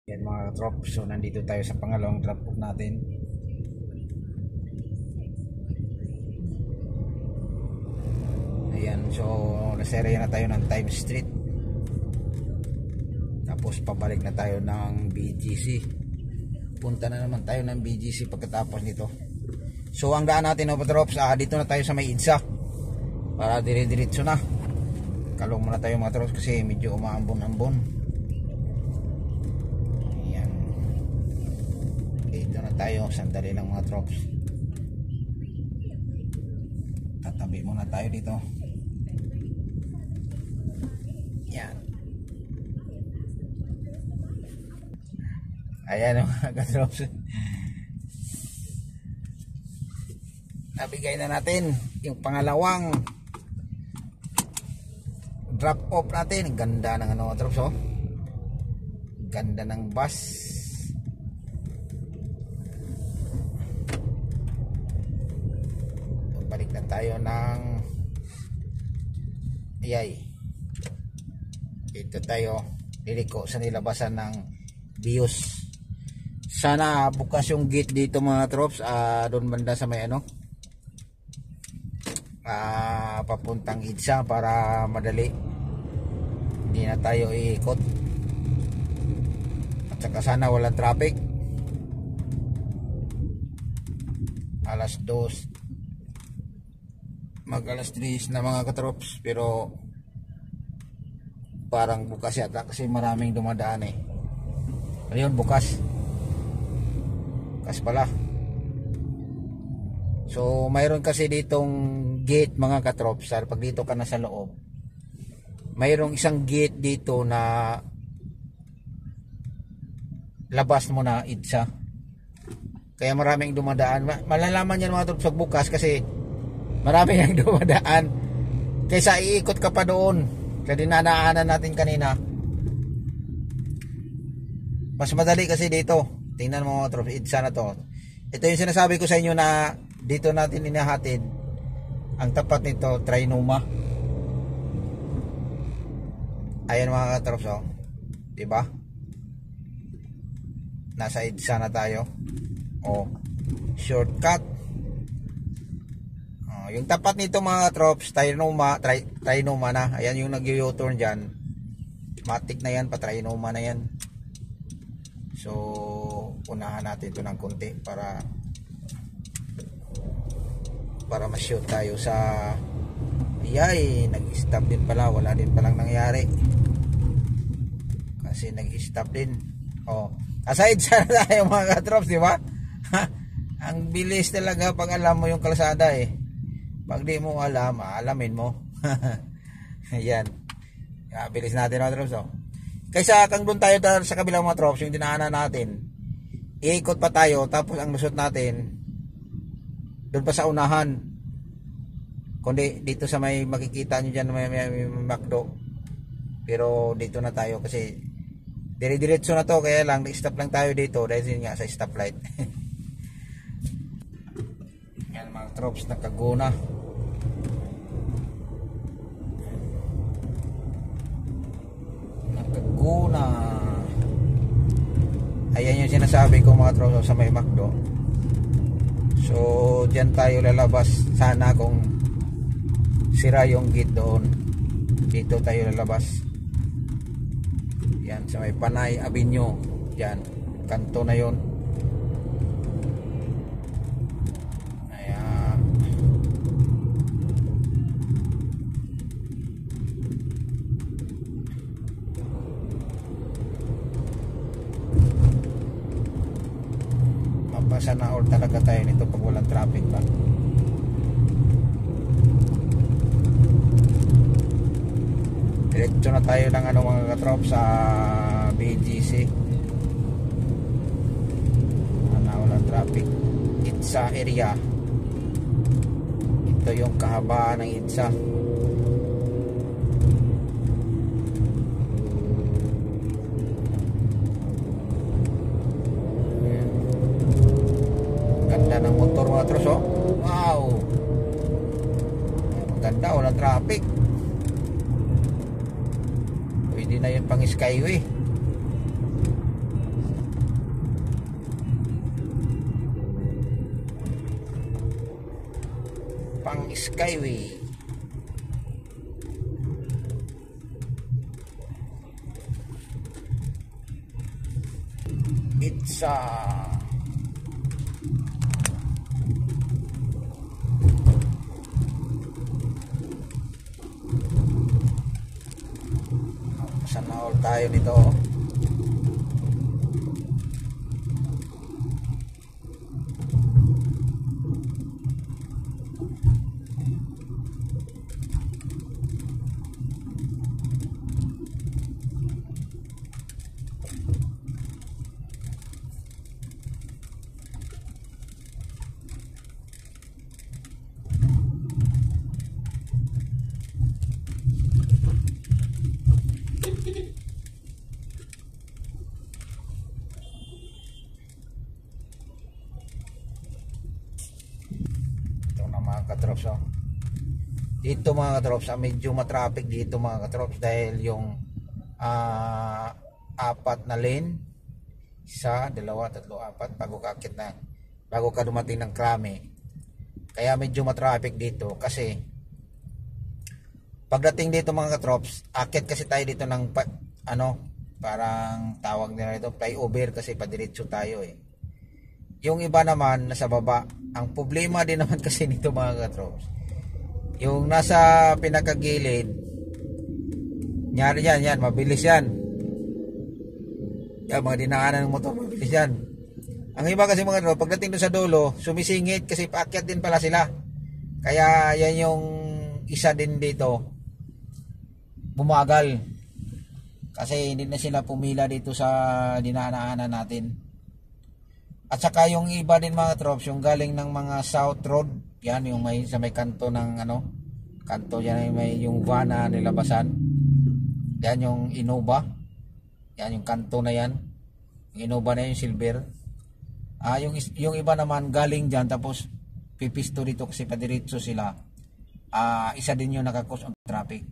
Yan mga drop. So nandito tayo sa pangalawang drop off natin. Ayan, so naserya na tayo ng Times Street. Tapos pabalik na tayo ng BGC. Punta na naman tayo ng BGC pagkatapos nito. So ang daan natin mga drops, dito na tayo sa may IDSA. Para dire-diretso na. Kalong muna tayo mga drops kasi medyo umaambon-ambon. Ayan. Dito na tayo, sandali lang mga drops. Tatabi muna tayo dito. Ayan. Ayan mga ka-drops. Nabigay na natin yung pangalawang drop off natin. Ganda ng ano mga drops, oh. Ganda ng bus. Balik na tayo ng Iyay. Dito tayo liliko sa nilabasan ng Bios. Sana bukas yung gate dito mga drops, doon banda sa may ano, papuntang IDSA para madali, hindi na tayo iikot, at saka sana walang traffic. Alas 2 mag alas 3 na mga katrops, pero parang bukas yata kasi maraming dumadaan eh. Ayun, bukas pala. So mayroon kasi ditong gate mga katrops. Pag dito ka na sa loob, mayroong isang gate dito na labas mo na IDSA, kaya maraming dumadaan. Malalaman yan mga katrops pag bukas kasi maraming ang dumadaan, kaysa iikot ka pa doon sa dinadaanan natin kanina. Mas madali kasi dito. Tingnan mo mga trops, IDSA na to. Ito yung sinasabi ko sa inyo na dito natin inahatid. Ang tapat nito, Trinoma. Ayan mga trops, oh. Diba? Nasa IDSA na tayo. Oh, shortcut. Oh, yung tapat nito mga trops, Trinoma na. Ayan yung nag-u-turn dyan. Matic na yan, pa-Trinoma na yan. So unahan natin ito ng konti para ma-shoot tayo sa Iyay. Nag-stop din pala, wala din palang nangyari kasi nag-stop din. Oh, aside sana tayo mga katrops, di ba? Ang bilis talaga pag alam mo yung kalsada eh. Pag di mo alam, alamin mo. Ayan, bilis natin mga katrops, oh. Kaysa kang doon tayo sa kabilang mga drops, yung dinaanan natin, iikot pa tayo, tapos ang lusot natin doon pa sa unahan. Kundi dito sa may makikita nyo dyan, may McDo. Pero dito na tayo kasi dire-diretso na to, kaya lang stop lang tayo dito dahil nga sa stoplight. Yan mga drops, nakaguna. Nakaguna. Ayan yung sinasabi ko mga troso sa may McDo. So dyan tayo lalabas sana kung sira yung gate doon. Dito tayo lalabas. Yan sa may Panay Avenue. Yan, kanto na yon. Ayan. Sana all talaga tayo nito pag walang traffic pa. Diretso na tayo ng ano mga katrop sa BGC. Sana walang traffic. IDSA area. Ito yung kahabaan ng IDSA. Ng motor mga tros, oh. Wow, maganda, walang traffic. Pwede na yun pang skyway. Skyway. It's sana all tayo nito. Mga katrops, oh. Dito mga katrops, medyo matraffic dito mga katrops dahil yung apat na lane, isa, dalawa, tatlo, apat bago ka dumating ng Krame. Kaya medyo matraffic dito kasi pagdating dito mga katrops, akit kasi tayo dito ng parang tawag nila ito flyover kasi padiretso tayo eh. Yung iba naman nasa baba. Ang problema din naman kasi nito mga katrops, yung nasa pinakagilid, nyari yan, mabilis yan. Yan, mga dinaanan ng motor, mabilis yan. Ang iba kasi mga katrops, pagdating doon sa dulo, sumisingit kasi paakyat din pala sila. Kaya yan yung isa din dito, bumagal. Kasi hindi na sila pumila dito sa dinaanan natin. At saka yung iba din mga troops, yung galing ng mga South Road, yan yung may sa may kanto ng kanto yan, may yung van na nilabasan. Yan yung Innova. Yan yung kanto na yan. Yung Innova na yung silver. Yung iba naman galing diyan tapos pipisto dito kasi padiretso sila. Isa din yung nakakos ang traffic.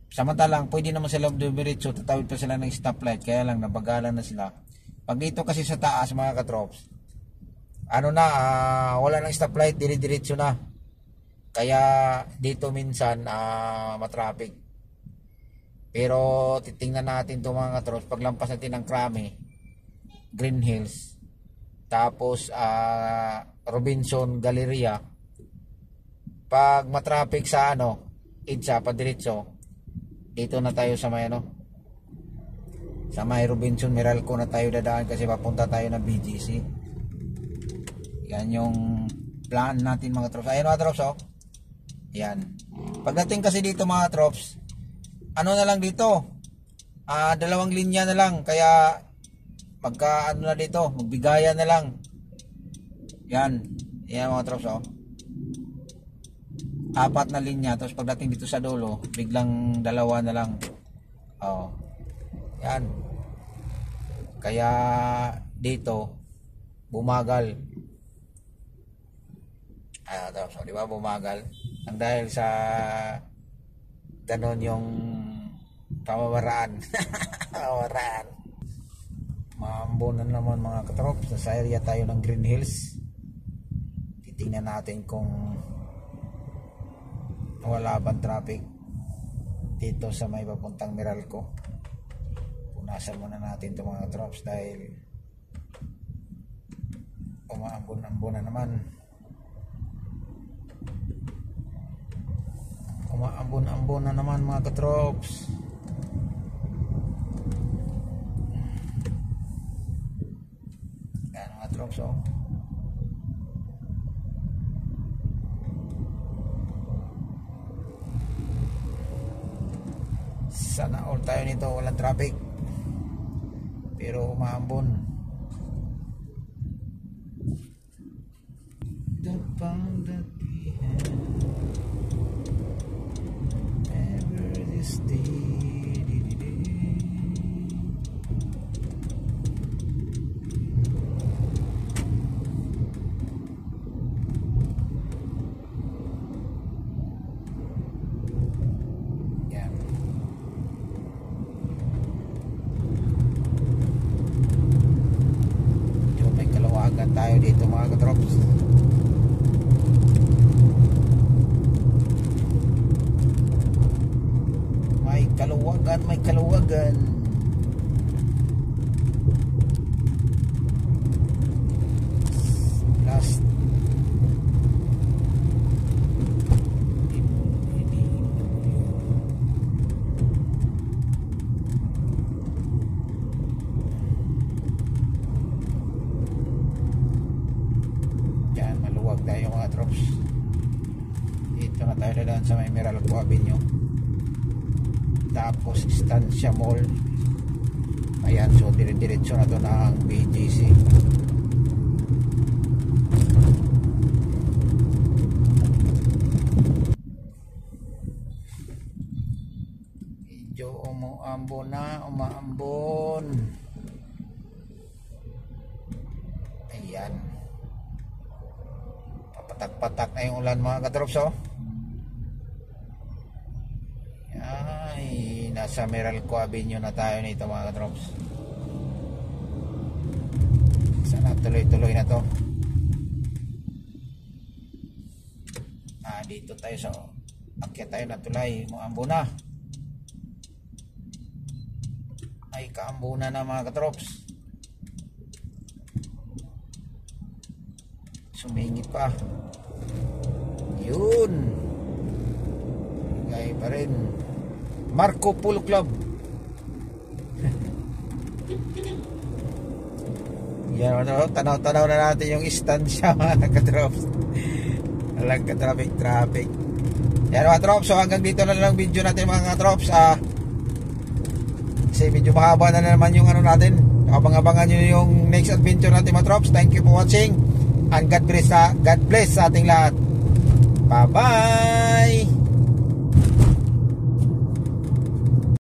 Samantalang pwede naman sila dumiretso, tatawid pa sila ng stoplight, kaya lang nabagalan na sila. Pag dito kasi sa taas mga katrops, wala nang stoplight, dire-diretso na. Kaya dito minsan matraffic. Pero titingnan natin to mga katrops, paglampas natin ng Krame, Green Hills, tapos Robinson Galleria, pag matraffic sa EDSA padiretso, dito na tayo sa may sa may Robinson Meralco na tayo dadaan kasi papunta tayo ng BGC. Yan yung plan natin mga trops. Ayan mga trops, oh. Yan. Pagdating kasi dito mga trops, na lang dito, dalawang linya na lang, kaya na dito, magbigaya na lang. Yan mga trops, oh. Apat na linya, tapos pagdating dito sa dulo, biglang dalawa na lang. Yan. Kaya dito bumagal. So, di ba bumagal? Ang dahil sa ganon yung pamamaraan. Pamamaraan. Maambunan naman mga katrops. Sa area tayo ng Green Hills. Titingnan natin kung wala bang traffic dito sa may papuntang Meralco. Punasan muna natin itong mga drops dahil umaambon-ambon na naman. Umaambon-ambon na naman mga katrops. Yan mga drops, oh. Sana all tayo nito walang traffic. Pero umaambon. The bond that we had never this day. Tayo dito mga katrops. Dagan. Last yan, maluwag tayo mga trops. Dito na tayo dadaan sa may Meralco Avenue, tapos Estancia Mall. Ayan, so dire-diretso na to ng BGC. Medyo umuambon na, umaambon. Ayan, papatak-patak na yung ulan mga katrops, oh. Ay, nasa Meralco Avenue na tayo nito mga katrops. Sana tuloy-tuloy na to. Dito tayo sa akyat tayo na tulay. Muambo na. Ay, kaambo na mga katrops. Sumingit pa. Yun. Gaya pa rin. Marco Polo Club. Yan, tanaw-tanaw na natin yung istansya mga katrops. Walang ka-traffic. Yan mga katrops, so hanggang dito na lang video natin mga katrops. Kasi medyo mahaba na naman yung ano natin. Abang-abangan nyo yung next adventure natin mga katrops. Thank you for watching and God bless sa ating lahat. Bye bye.